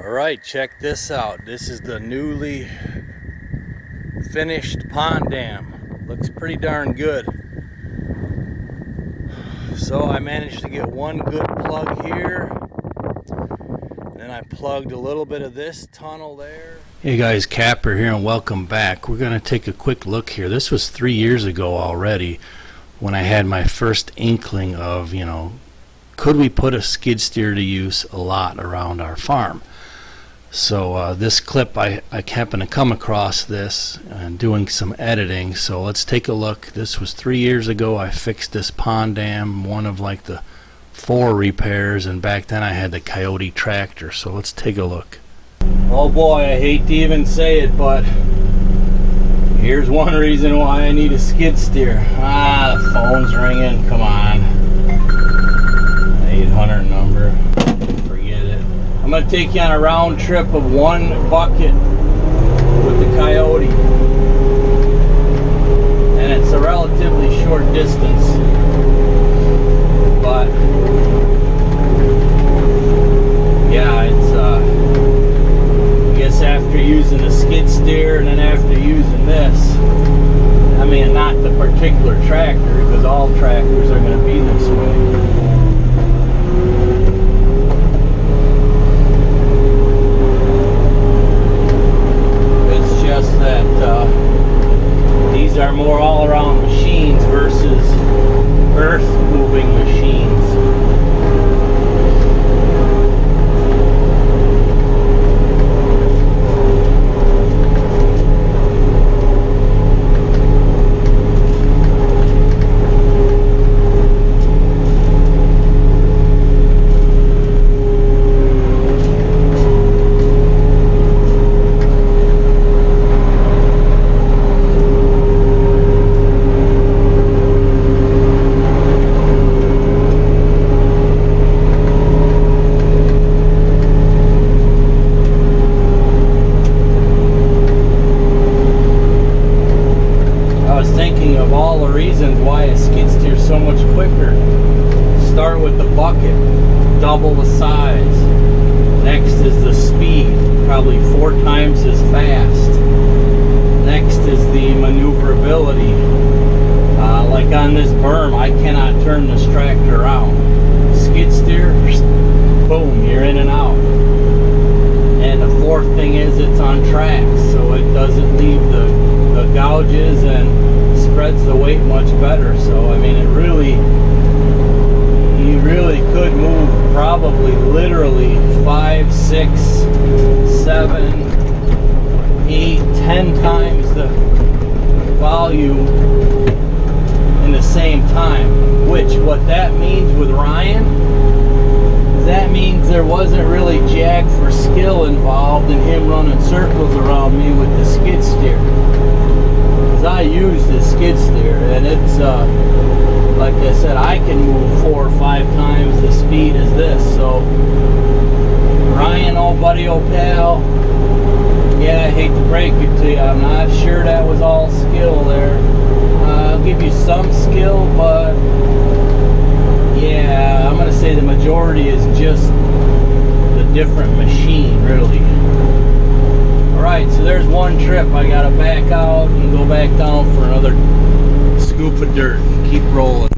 Alright, check this out. This is the newly finished pond dam. Looks pretty darn good. So I managed to get one good plug here. And then I plugged a little bit of this tunnel there. Hey guys, Kapper here and welcome back. We're going to take a quick look here. This was 3 years ago already when I had my first inkling of, could we put a skid steer to use a lot around our farm? So this clip, I happened to come across this and doing some editing, so let's take a look. This was 3 years ago. I fixed this pond dam, one of like the 4 repairs, and back then I had the Kioti tractor, so let's take a look. Oh boy, I hate to even say it, but here's one reason why I need a skid steer. The phone's ringing, come on. 800 number. I'm going to take you on a round trip of one bucket with the Kioti. And it's a relatively short distance. But, yeah, it's, I guess after using the skid steer and then after using this, I mean, not the particular tractor, because all tractors are going to be this way. These are more all-around machines versus earth-moving machines. Of all the reasons why a skid steer is so much quicker. Start with the bucket, double the size. Next is the speed, probably 4 times as fast. Next is the maneuverability. Like on this berm, I cannot turn this tractor around. Skid steer, boom, you're in and out. And the fourth thing is it's on tracks, so it doesn't leave the gouges and spreads the weight much better. So I mean, you really could move probably literally 5, 6, 7, 8, 10 times the volume in the same time. Which what that means with Ryan, that means there wasn't really jack for skill involved in him running circles around me with the skid steer. I used the skid steer, and it's like I said, I can move 4 or 5 times the speed as this. So Ryan, old buddy, old pal, yeah, I hate to break it to you, I'm not sure that was all skill there. I'll give you some skill, but yeah, I'm gonna say the majority is just the different machine, really. Alright, so there's one trip. I gotta back out and go back down for another scoop of dirt. Keep rolling.